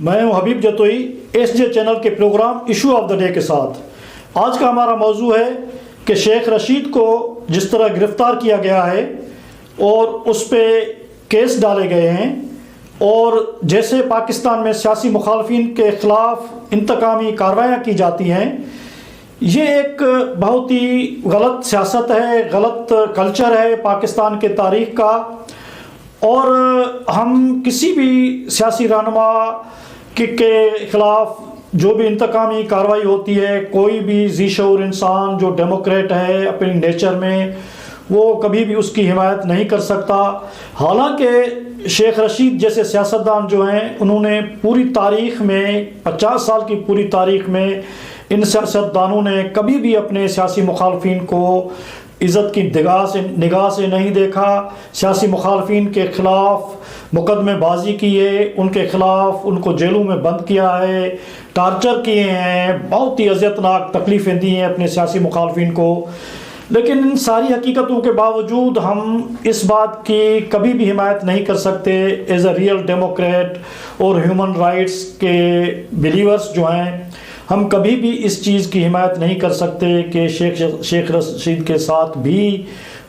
میں ہوں Habib Jatoi S J channel کے program issue of the day کے ساتھ۔ آج کا ہمارا موضوع ہے کہ شیخ رشید کو جس طرح گرفتار کیا گیا ہے اور اس پہ کیس ڈالے گئے ہیں، اور جیسے پاکستان میں سیاسی مخالفین کے خلاف انتقامی کارروائیاں کی جاتی ہیں، یہ ایک بہت ہی غلط سیاست ہے، غلط کلچر ہے پاکستان کے تاریخ کا۔ اور ہم کسی بھی سیاسی رہنما کے خلاف جو بھی انتقامی کارروائی ہوتی ہے، کوئی بھی ذی شعور انسان جو ڈیموکریٹ ہے اپنی نیچر میں، وہ کبھی بھی اس کی حمایت نہیں کر سکتا۔ حالانکہ شیخ رشید جیسے سیاستدان جو ہیں، انہوں نے پوری تاریخ میں 50 سال کی پوری تاریخ میں ان سیاستدانوں نے کبھی بھی اپنے سیاسی مخالفین کو عزت کی نگاہ سے نہیں دیکھا، سیاسی مخالفین کے خلاف مقدمے بازی کی ہے، ان کے خلاف ان کو جیلوں میں بند کیا ہے، ٹارچر کیے ہیں، بہت ہی اذیتناک تکلیفیں دی ہیں اپنے سیاسی مخالفین کو۔ لیکن ان ساری حقیقتوں کے باوجود ہم اس بات کی کبھی بھی حمایت نہیں کر سکتے ایز اے ریئل ڈیموکریٹ اور ہیومن رائٹس کے بلیورز جو ہیں، ہم کبھی بھی اس چیز کی حمایت نہیں کر سکتے کہ شیخ رشید کے ساتھ بھی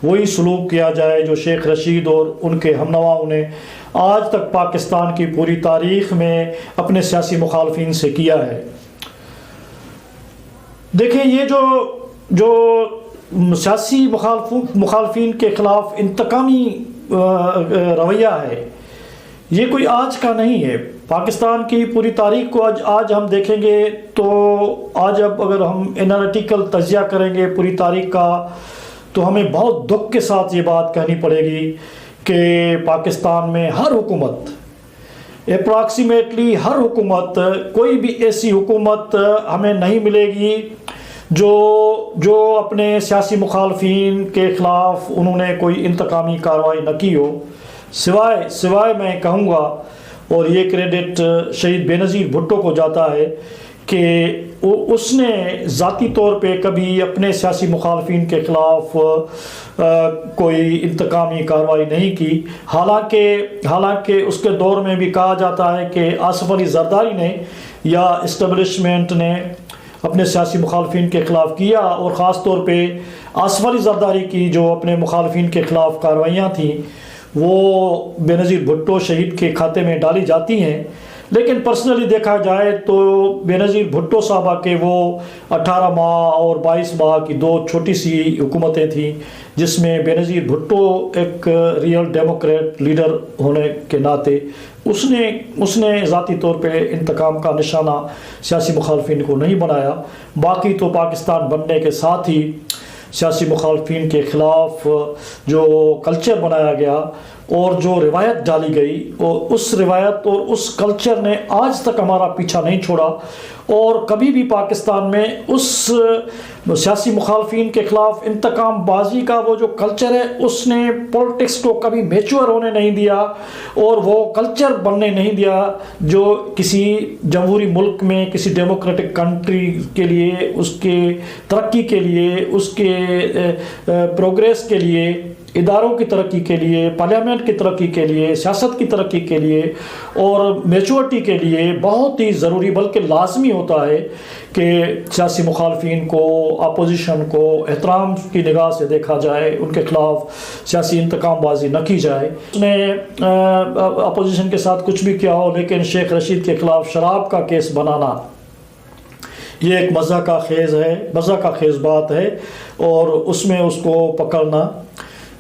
وہی سلوک کیا جائے جو شیخ رشید اور ان کے ہم نواؤں نے آج تک پاکستان کی پوری تاریخ میں اپنے سیاسی مخالفین سے کیا ہے۔ دیکھیں، یہ جو سیاسی مخالفین کے خلاف انتقامی رویہ ہے، یہ کوئی آج کا نہیں ہے۔ پاکستان کی پوری تاریخ کو آج ہم دیکھیں گے تو آج اب اگر ہم انالیٹیکل تجزیہ کریں گے پوری تاریخ کا، تو ہمیں بہت دکھ کے ساتھ یہ بات کہنی پڑے گی کہ پاکستان میں ہر حکومت، اپراکسیمیٹلی ہر حکومت، کوئی بھی ایسی حکومت ہمیں نہیں ملے گی جو اپنے سیاسی مخالفین کے خلاف انہوں نے کوئی انتقامی کارروائی نہ کی ہو، سوائے میں کہوں گا، اور یہ کریڈٹ شہید بے نظیر بھٹو کو جاتا ہے کہ اس نے ذاتی طور پہ کبھی اپنے سیاسی مخالفین کے خلاف کوئی انتقامی کارروائی نہیں کی۔ حالانکہ اس کے دور میں بھی کہا جاتا ہے کہ آصف علی زرداری نے یا اسٹیبلشمنٹ نے اپنے سیاسی مخالفین کے خلاف کیا، اور خاص طور پہ آصف علی زرداری کی جو اپنے مخالفین کے خلاف کارروائیاں تھیں، وہ بے نظیر بھٹو شہید کے کھاتے میں ڈالی جاتی ہیں۔ لیکن پرسنلی دیکھا جائے تو بے نظیر بھٹو صاحبہ کے وہ 18 ماہ اور 22 ماہ کی دو چھوٹی سی حکومتیں تھیں، جس میں بے نظیر بھٹو ایک ریئل ڈیموکریٹ لیڈر ہونے کے ناطے اس نے ذاتی طور پہ انتقام کا نشانہ سیاسی مخالفین کو نہیں بنایا۔ باقی تو پاکستان بننے کے ساتھ ہی سیاسی مخالفین کے خلاف جو کلچر بنایا گیا اور جو روایت ڈالی گئی، اور اس روایت اور اس کلچر نے آج تک ہمارا پیچھا نہیں چھوڑا، اور کبھی بھی پاکستان میں اس سیاسی مخالفین کے خلاف انتقام بازی کا وہ جو کلچر ہے، اس نے پولیٹکس کو کبھی میچور ہونے نہیں دیا اور وہ کلچر بننے نہیں دیا جو کسی جمہوری ملک میں، کسی ڈیموکریٹک کنٹری کے لیے، اس کے ترقی کے لیے، اس کے پروگریس کے لیے، اداروں کی ترقی کے لیے، پارلیمنٹ کی ترقی کے لیے، سیاست کی ترقی کے لیے اور میچورٹی کے لیے بہت ہی ضروری بلکہ لازمی ہوتا ہے کہ سیاسی مخالفین کو، اپوزیشن کو احترام کی نگاہ سے دیکھا جائے، ان کے خلاف سیاسی انتقام بازی نہ کی جائے۔ اس نے اپوزیشن کے ساتھ کچھ بھی کیا ہو، لیکن شیخ رشید کے خلاف شراب کا کیس بنانا یہ ایک مزہ کا خیز بات ہے، اور اس میں اس کو پکڑنا،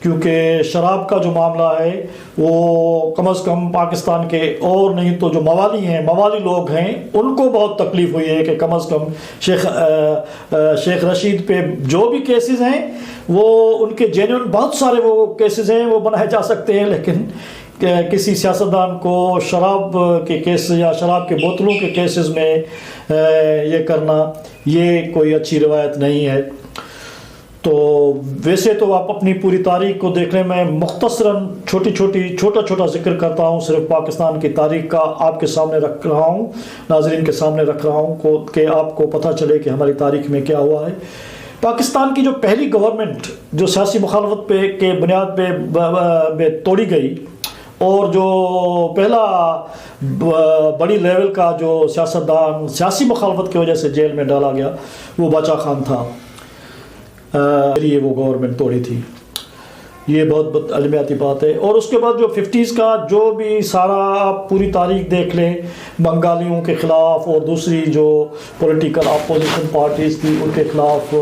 کیونکہ شراب کا جو معاملہ ہے وہ کم از کم پاکستان کے اور نہیں تو جو موالی لوگ ہیں، ان کو بہت تکلیف ہوئی ہے کہ کم از کم شیخ رشید پہ جو بھی کیسز ہیں وہ ان کے جینوئن بہت سارے وہ کیسز ہیں وہ بنائے جا سکتے ہیں، لیکن کسی سیاستدان کو شراب کے کیس یا شراب کے بوتلوں کے کیسز میں یہ کرنا، یہ کوئی اچھی روایت نہیں ہے۔ تو ویسے تو آپ اپنی پوری تاریخ کو دیکھ لیں، میں مختصراً چھوٹا ذکر کرتا ہوں، صرف پاکستان کی تاریخ کا آپ کے سامنے رکھ رہا ہوں، ناظرین کے سامنے رکھ رہا ہوں کہ آپ کو پتہ چلے کہ ہماری تاریخ میں کیا ہوا ہے۔ پاکستان کی جو پہلی گورنمنٹ جو سیاسی مخالفت کے بنیاد پہ توڑی گئی، اور جو پہلا بڑی لیول کا جو سیاستدان سیاسی مخالفت کی وجہ سے جیل میں ڈالا گیا وہ باچا خان تھا، یہ وہ گورنمنٹ توڑی تھی. یہ بہت علمیاتی بات ہے. اور اس کے بعد جو 50s کا جو بھی سارا آپ پوری تاریخ دیکھ لیں، بنگالیوں کے خلاف اور دوسری جو پولیٹیکل اپوزیشن پارٹیز تھی ان کے خلاف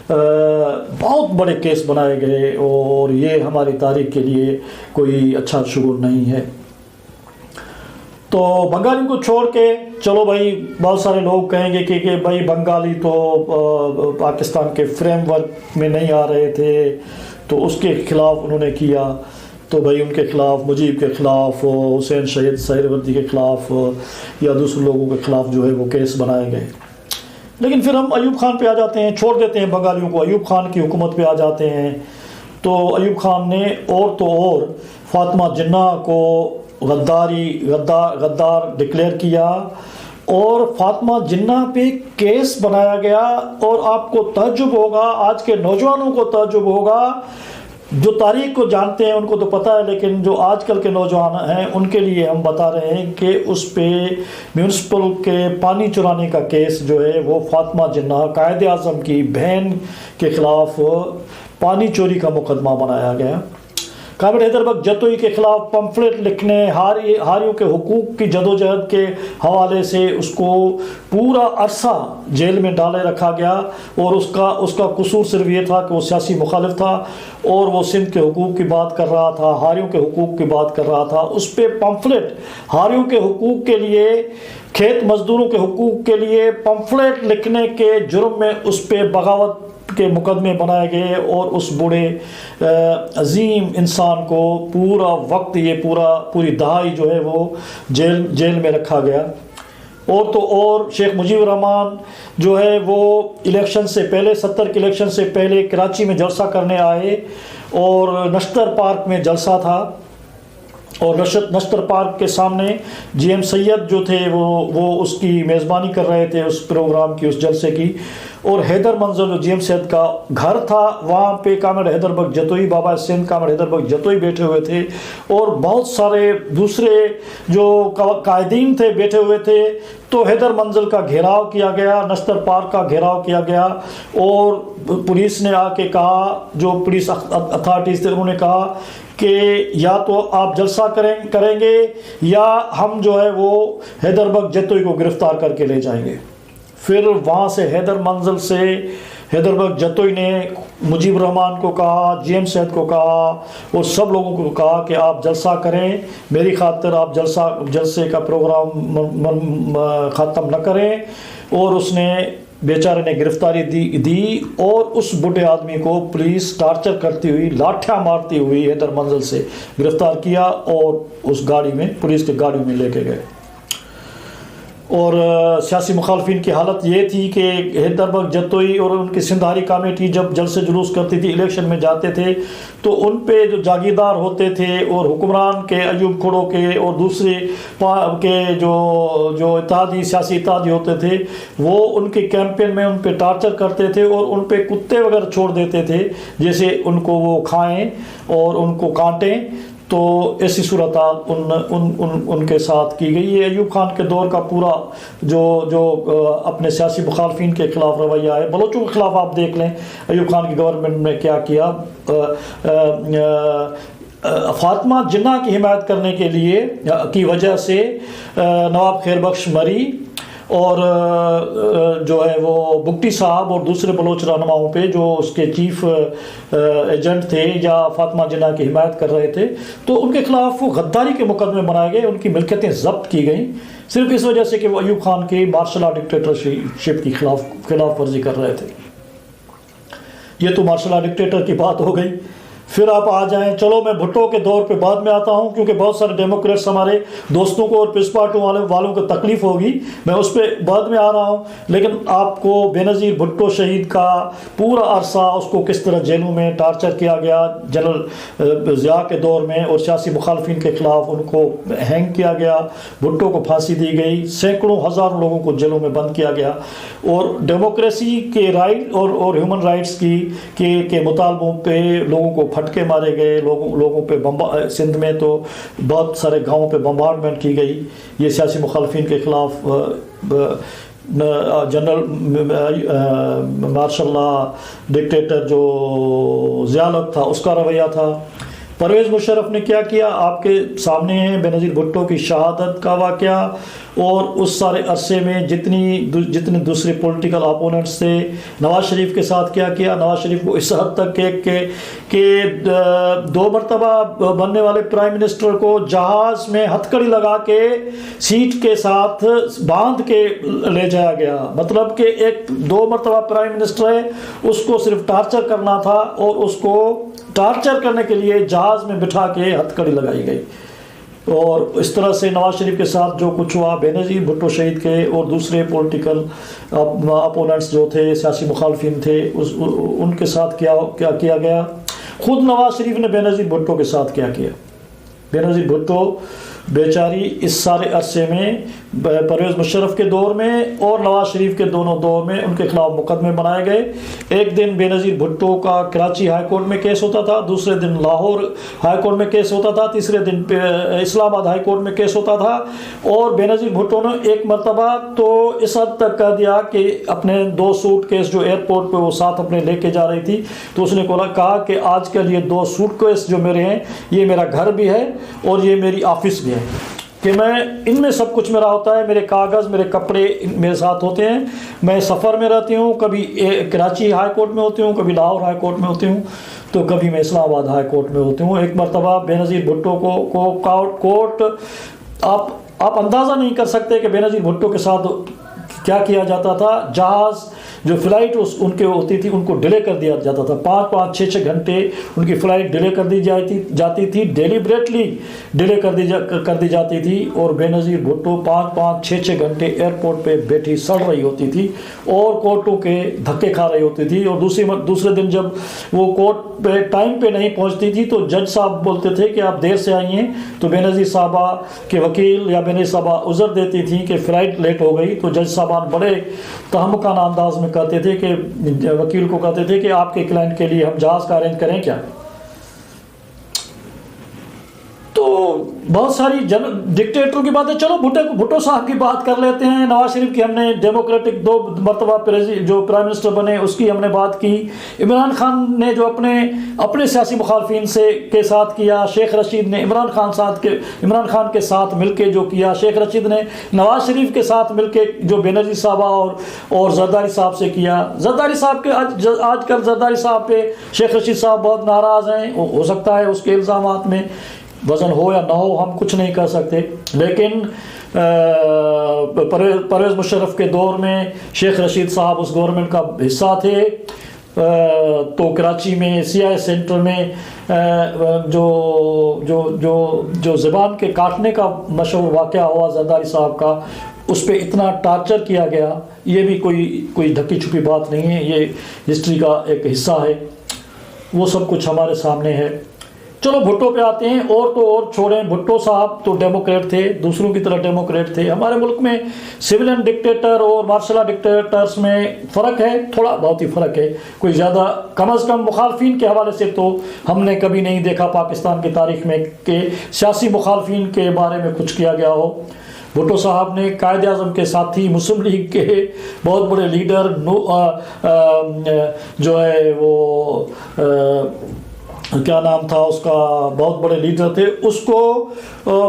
بہت بڑے کیس بنائے گئے، اور یہ ہماری تاریخ کے لیے کوئی اچھا شعور نہیں ہے. تو بنگالیوں کو چھوڑ کے چلو بھائی، بہت سارے لوگ کہیں گے کہ بھائی بنگالی تو پاکستان کے فریم ورک میں نہیں آ رہے تھے تو اس کے خلاف انہوں نے کیا. تو بھائی ان کے خلاف، مجیب کے خلاف، حسین شہید سہروردی کے خلاف یا دوسرے لوگوں کے خلاف جو ہے وہ کیس بنائے گئے. لیکن پھر ہم ایوب خان پہ آ جاتے ہیں، چھوڑ دیتے ہیں بنگالیوں کو، ایوب خان کی حکومت پہ آ جاتے ہیں. تو ایوب خان نے اور فاطمہ جناح کو غدار ڈکلیئر کیا، اور فاطمہ جناح پہ کیس بنایا گیا. اور آپ کو تعجب ہوگا، آج کے نوجوانوں کو تعجب ہوگا، جو تاریخ کو جانتے ہیں ان کو تو پتہ ہے، لیکن جو آج کل کے نوجوان ہیں ان کے لیے ہم بتا رہے ہیں کہ اس پہ میونسپل کے پانی چرانے کا کیس جو ہے وہ فاطمہ جناح قائد اعظم کی بہن کے خلاف پانی چوری کا مقدمہ بنایا گیا. کامرڈ حیدر بگ جتوئی کے خلاف پمفلٹ لکھنے، ہاریوں کے حقوق کی جدوجہد کے حوالے سے اس کو پورا عرصہ جیل میں ڈالے رکھا گیا. اور اس کا قصور صرف یہ تھا کہ وہ سیاسی مخالف تھا اور وہ سندھ کے حقوق کی بات کر رہا تھا، ہاریوں کے حقوق کی بات کر رہا تھا. اس پہ پمفلٹ، ہاریوں کے حقوق کے لیے، کھیت مزدوروں کے حقوق کے لیے پمفلٹ لکھنے کے جرم میں اس پہ بغاوت کے مقدمے بنائے گئے. اور اس بوڑھے عظیم انسان کو پورا وقت، یہ پوری دہائی جو ہے وہ جیل میں رکھا گیا. اور تو اور شیخ مجیب الرحمان جو ہے وہ الیکشن سے پہلے، 70 کے الیکشن سے پہلے کراچی میں جلسہ کرنے آئے، اور نشتر پارک میں جلسہ تھا، اور نشتر پارک کے سامنے جی ایم سید جو تھے وہ اس کی میزبانی کر رہے تھے، اس پروگرام کی، اس جلسے کی. اور حیدر منزل جو جی ایم سید کا گھر تھا، وہاں پہ کامرڈ حیدر بگ جتوئی، بابا سندھ کامرڈ حیدر بگ جتوئی بیٹھے ہوئے تھے، اور بہت سارے دوسرے جو قائدین تھے بیٹھے ہوئے تھے. تو حیدر منزل کا گھیراؤ کیا گیا، نشتر پارک کا گھیراؤ کیا گیا، اور پولیس نے آ کے کہا، جو پولیس اتھارٹیز تھے انہوں نے کہا کہ یا تو آپ جلسہ کریں گے یا ہم جو ہے وہ حیدر بگ جتوئی کو گرفتار کر کے لے جائیں گے. پھر وہاں سے حیدر منزل سے حیدر بگ جتوئی نے مجیب الرحمان کو کہا، جی ایم سید کو کہا، اور سب لوگوں کو کہا کہ آپ جلسہ کریں، میری خاطر آپ جلسے کا پروگرام ختم نہ کریں. اور اس نے بیچارے نے گرفتاری دی اور اس بڈھے آدمی کو پولیس ٹارچر کرتی ہوئی، لاٹھیاں مارتی ہوئی حیدر منزل سے گرفتار کیا اور اس گاڑی میں، پولیس کی گاڑی میں لے کے گئے. اور سیاسی مخالفین کی حالت یہ تھی کہ حیدر بگ جتوئی اور ان کی سندھاری کمیٹی جب جلسے جلوس کرتی تھی، الیکشن میں جاتے تھے، تو ان پہ جو جاگیردار ہوتے تھے اور حکمران کے، ایوب کھڑو کے اور دوسرے کے جو اتحادی، سیاسی اتحادی ہوتے تھے، وہ ان کے کیمپین میں ان پہ ٹارچر کرتے تھے اور ان پہ کتے وغیرہ چھوڑ دیتے تھے، جیسے ان کو وہ کھائیں اور ان کو کانٹیں. تو ایسی صورتحال ان کے ساتھ کی گئی. یہ ایوب خان کے دور کا پورا جو اپنے سیاسی مخالفین کے خلاف رویہ ہے. بلوچوں کے خلاف آپ دیکھ لیں ایوب خان کی گورنمنٹ نے کیا کیا. فاطمہ جناح کی حمایت کرنے کے لیے کی وجہ سے نواب خیر بخش مری، اور جو ہے وہ بگٹی صاحب اور دوسرے بلوچ رہنماؤں پہ جو اس کے چیف ایجنٹ تھے یا فاطمہ جناح کی حمایت کر رہے تھے، تو ان کے خلاف وہ غداری کے مقدمے بنائے گئے، ان کی ملکیتیں ضبط کی گئیں، صرف اس وجہ سے کہ وہ ایوب خان کی مارشل لا ڈکٹیٹرشپ کی خلاف ورزی کر رہے تھے. یہ تو مارشل لا ڈکٹیٹر کی بات ہو گئی. پھر آپ آ جائیں، چلو میں بھٹو کے دور پہ بعد میں آتا ہوں، کیونکہ بہت سارے ڈیموکریٹس ہمارے دوستوں کو اور پیس پارٹی والوں کو تکلیف ہوگی، میں اس پہ بعد میں آ رہا ہوں. لیکن آپ کو بے نظیر بھٹو شہید کا پورا عرصہ اس کو کس طرح جیلوں میں ٹارچر کیا گیا، جنرل ضیاء کے دور میں، اور سیاسی مخالفین کے خلاف ان کو ہینگ کیا گیا، بھٹو کو پھانسی دی گئی، سینکڑوں ہزاروں لوگوں کو جیلوں میں بند کیا گیا. اور ڈیموکریسی کے رائٹ اور ہیومن رائٹس کے مطالبوں پہ لوگوں کو پٹکے مارے گئے، لوگوں پہ سندھ میں تو بہت سارے گاؤں پہ بمبارڈمنٹ کی گئی، یہ سیاسی مخالفین کے خلاف جنرل مارشل لا ڈکٹیٹر جو ضیاء الحق تھا اس کا رویہ تھا۔ پرویز مشرف نے کیا کیا آپ کے سامنے ہے، بے نظیر بھٹو کی شہادت کا واقعہ، اور اس سارے عرصے میں جتنے دوسرے پولیٹیکل اپوننٹس تھے، نواز شریف کے ساتھ کیا کیا۔ نواز شریف کو اس حد تک کہ 2 مرتبہ بننے والے پرائم منسٹر کو جہاز میں ہتھکڑی لگا کے سیٹ کے ساتھ باندھ کے لے جایا گیا، مطلب کہ ایک 2 مرتبہ پرائم منسٹر ہے، اس کو صرف ٹارچر کرنا تھا، اور اس کو ٹارچر کرنے کے لیے جہاز میں بٹھا کے ہتھکڑی لگائی گئی۔ اور اس طرح سے نواز شریف کے ساتھ جو کچھ ہوا، بے نظیر بھٹو شہید کے اور دوسرے پولیٹیکل اپوننٹس جو تھے، سیاسی مخالفین تھے، ان کے ساتھ کیا کیا گیا۔ خود نواز شریف نے بے نظیر بھٹو کے ساتھ کیا کیا۔ بے نظیر بھٹو بیچاری اس سارے عرصے میں پرویز مشرف کے دور میں اور نواز شریف کے دونوں دور میں ان کے خلاف مقدمے بنائے گئے۔ ایک دن بے نظیر بھٹو کا کراچی ہائی کورٹ میں کیس ہوتا تھا، دوسرے دن لاہور ہائی کورٹ میں کیس ہوتا تھا، تیسرے دن اسلام آباد ہائی کورٹ میں کیس ہوتا تھا۔ اور بے نظیر بھٹو نے ایک مرتبہ تو اس حد تک کہہ دیا کہ اپنے 2 سوٹ کیس جو ایئرپورٹ پہ وہ ساتھ اپنے لے کے جا رہی تھی، تو اس نے کہا کہ آج کل یہ 2 سوٹ کیس جو میرے ہیں، یہ میرا گھر بھی ہے اور یہ میری آفس بھی ہے، کہ میں ان میں سب کچھ میرا ہوتا ہے، میرے کاغذ میرے کپڑے میرے ساتھ ہوتے ہیں، میں سفر میں رہتی ہوں، کبھی کراچی ہائی کورٹ میں ہوتی ہوں، کبھی لاہور ہائی کورٹ میں ہوتی ہوں، تو کبھی میں اسلام آباد ہائی کورٹ میں ہوتی ہوں۔ ایک مرتبہ بے نظیر بھٹو کو کورٹ، آپ اندازہ نہیں کر سکتے کہ بے نظیر بھٹو کے ساتھ کیا کیا جاتا تھا۔ جہاز جو فلائٹ ان کے ہوتی تھی ان کو ڈیلے کر دیا جاتا تھا، 5-5 6-6 گھنٹے ان کی فلائٹ ڈیلے کر دی جاتی تھی، ڈیلیبریٹلی ڈیلے کر دی جاتی تھی، اور بے نظیر بھٹو 5-5 6-6 گھنٹے ایئرپورٹ پہ بیٹھی سڑ رہی ہوتی تھی اور کورٹوں کے دھکے کھا رہی ہوتی تھی۔ اور دوسرے دن جب وہ کورٹ پہ ٹائم پہ نہیں پہنچتی تھی تو جج صاحب بولتے تھے کہ آپ دیر سے آئی ہیں، تو بے نظیر صاحبہ کے وکیل یا بے نظیر صاحبہ عذر دیتی تھی کہ فلائٹ لیٹ ہو گئی، تو جج صاحبان بڑے تہمکانہ انداز میں کہتے تھے کہ وکیل کو کہتے تھے کہ آپ کے کلائنٹ کے لیے ہم جہاز کا ارینج کریں کیا۔ تو بہت ساری ڈکٹیٹروں کی باتیں، چلو بھٹو صاحب کی بات کر لیتے ہیں۔ نواز شریف کی ہم نے ڈیموکریٹک 2 مرتبہ جو پرائم منسٹر بنے اس کی ہم نے بات کی۔ عمران خان نے جو اپنے سیاسی مخالفین کے ساتھ کیا، شیخ رشید نے عمران خان کے ساتھ مل کے جو کیا، شیخ رشید نے نواز شریف کے ساتھ مل کے جو بے نظیر صاحبہ اور زرداری صاحب سے کیا۔ زرداری صاحب کے آج کل زرداری صاحب پہ شیخ رشید صاحب بہت ناراض ہیں، ہو سکتا ہے اس کے الزامات میں وزن ہو یا نہ ہو، ہم کچھ نہیں کر سکتے، لیکن پرویز مشرف کے دور میں شیخ رشید صاحب اس گورنمنٹ کا حصہ تھے۔ تو کراچی میں CIA سینٹر میں جو زبان کے کاٹنے کا مشہور واقعہ ہوا زرداری صاحب کا، اس پہ اتنا ٹارچر کیا گیا، یہ بھی کوئی ڈھکی چھپی بات نہیں ہے، یہ ہسٹری کا ایک حصہ ہے، وہ سب کچھ ہمارے سامنے ہے۔ چلو بھٹو پہ آتے ہیں، اور تو اور چھوڑیں، بھٹو صاحب تو ڈیموکریٹ تھے، دوسروں کی طرح ڈیموکریٹ تھے۔ ہمارے ملک میں سویلین ڈکٹیٹر اور مارشل لا ڈکٹیٹرز میں فرق ہے، تھوڑا بہت ہی فرق ہے، کوئی زیادہ، کم از کم مخالفین کے حوالے سے تو ہم نے کبھی نہیں دیکھا پاکستان کی تاریخ میں کہ سیاسی مخالفین کے بارے میں کچھ کیا گیا ہو۔ بھٹو صاحب نے قائد اعظم کے ساتھی، مسلم لیگ کے بہت بڑے لیڈر جو ہے وہ کیا نام تھا اس کا، بہت بڑے لیڈر تھے، اس کو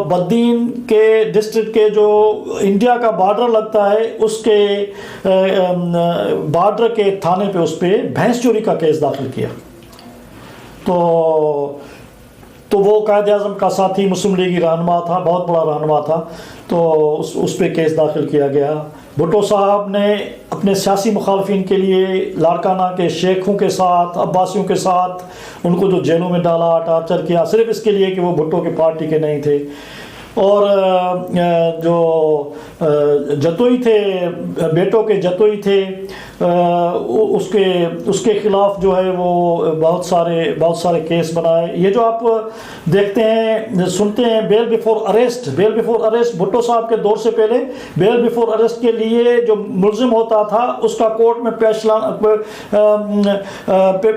بدین کے ڈسٹرکٹ کے جو انڈیا کا بارڈر لگتا ہے اس کے بارڈر کے تھانے پہ اس پہ بھینس چوری کا کیس داخل کیا۔ تو وہ قائد اعظم کا ساتھی مسلم لیگی رہنما تھا، بہت بڑا رہنما تھا، تو اس پہ کیس داخل کیا گیا۔ بھٹو صاحب نے اپنے سیاسی مخالفین کے لیے لاڑکانہ کے شیخوں کے ساتھ، عباسیوں کے ساتھ ان کو جو جیلوں میں ڈالا، ٹارچر کیا، صرف اس کے لیے کہ وہ بھٹو کے پارٹی کے نہیں تھے۔ اور جو جتوئی تھے، بیٹوں کے جتوئی تھے، اس کے خلاف جو ہے وہ بہت سارے کیس بنائے. یہ جو آپ دیکھتے ہیں سنتے ہیں بیل بیفور اریسٹ بھٹو صاحب کے دور سے پہلے بیل بیفور اریسٹ کے لیے جو ملزم ہوتا تھا اس کا کورٹ میں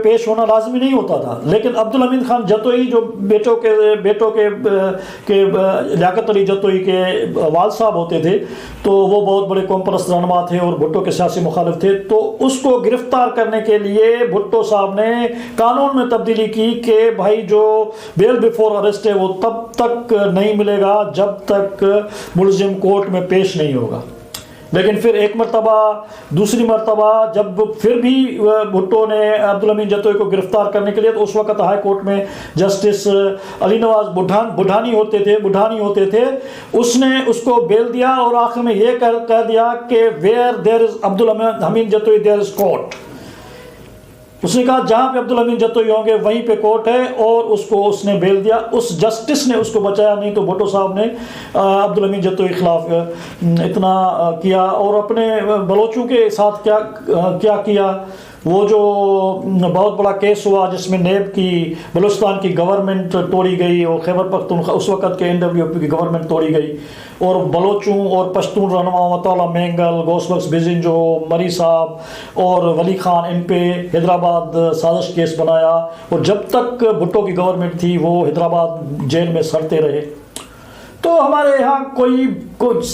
پیش ہونا لازمی نہیں ہوتا تھا. لیکن عبدالحمید خان جتوئی جو بیٹوں کے لیاقت علی جتوئی کے والد صاحب ہوتے تھے تو وہ بہت بڑے قوم پرست رہنما تھے اور بھٹو کے سیاسی مخالف تھے. تو اس کو گرفتار کرنے کے لیے بھٹو صاحب نے قانون میں تبدیلی کی کہ بھائی جو بیل بیفور اریسٹ ہے وہ تب تک نہیں ملے گا جب تک ملزم کورٹ میں پیش نہیں ہوگا. لیکن پھر ایک مرتبہ دوسری مرتبہ جب پھر بھی بھٹو نے عبدالحمید جتوئی کو گرفتار کرنے کے لیے تو اس وقت ہائی کورٹ میں جسٹس علی نواز بڈھانی ہوتے تھے اس نے اس کو بیل دیا اور آخر میں یہ کہہ دیا کہ where there is Abdul Hamid Jatoi there is court. اس نے کہا جہاں پہ عبدالحمید جتوئی ہوں گے وہیں پہ کورٹ ہے اور اس نے بیل دیا. اس جسٹس نے اس کو بچایا, نہیں تو بھٹو صاحب نے عبدالحمید جتوئی کے خلاف اتنا کیا. اور اپنے بلوچوں کے ساتھ کیا کیا, وہ جو بہت بڑا کیس ہوا جس میں نیب کی بلوچستان کی گورنمنٹ توڑی گئی اور خیبر پختونخوا اس وقت کے NWP کی گورنمنٹ توڑی گئی اور بلوچوں اور پشتون رہنما مطالعہ مینگل, گوس بخش بزنجو, مری صاحب اور ولی خان ان پہ حیدرآباد سازش کیس بنایا. اور جب تک بھٹو کی گورنمنٹ تھی وہ حیدرآباد جیل میں سڑتے رہے. تو ہمارے یہاں کوئی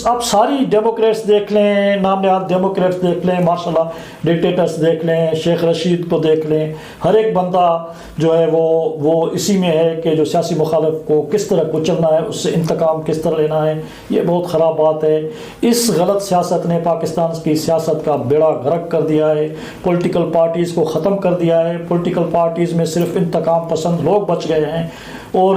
آپ ساری ڈیموکریٹس دیکھ لیں, نام نہاد ڈیموکریٹس دیکھ لیں, ماشاء اللہ ڈکٹیٹرس دیکھ لیں, شیخ رشید کو دیکھ لیں, ہر ایک بندہ جو ہے وہ اسی میں ہے کہ جو سیاسی مخالف کو کس طرح کچلنا ہے, اس سے انتقام کس طرح لینا ہے. یہ بہت خراب بات ہے. اس غلط سیاست نے پاکستان کی سیاست کا بیڑا غرق کر دیا ہے, پولیٹیکل پارٹیز کو ختم کر دیا ہے. پولیٹیکل پارٹیز میں صرف انتقام پسند لوگ بچ گئے ہیں اور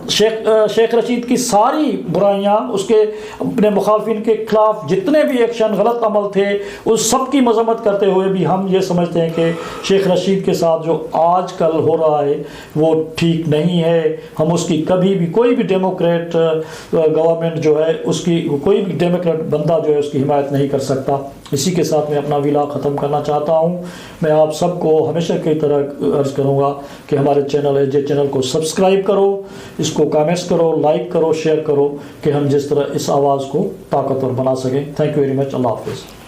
شیخ رشید کی ساری برائیاں, اس کے اپنے مخالفین کے خلاف جتنے بھی ایکشن غلط عمل تھے اس سب کی مذمت کرتے ہوئے بھی ہم یہ سمجھتے ہیں کہ شیخ رشید کے ساتھ جو آج کل ہو رہا ہے وہ ٹھیک نہیں ہے. ہم اس کی کبھی بھی کوئی بھی ڈیموکریٹ گورنمنٹ جو ہے اس کی کوئی بھی ڈیموکریٹ بندہ جو ہے اس کی حمایت نہیں کر سکتا. اسی کے ساتھ میں اپنا ویلا ختم کرنا چاہتا ہوں. میں آپ سب کو ہمیشہ کی طرح عرض کروں گا کہ ہمارے چینل کو سبسکرائب کرو, اس کو کامنٹس کرو, لائک کرو, شیئر کرو کہ ہم جس طرح اس آواز کو طاقتور بنا سکیں. Thank you very much. اللہ حافظ.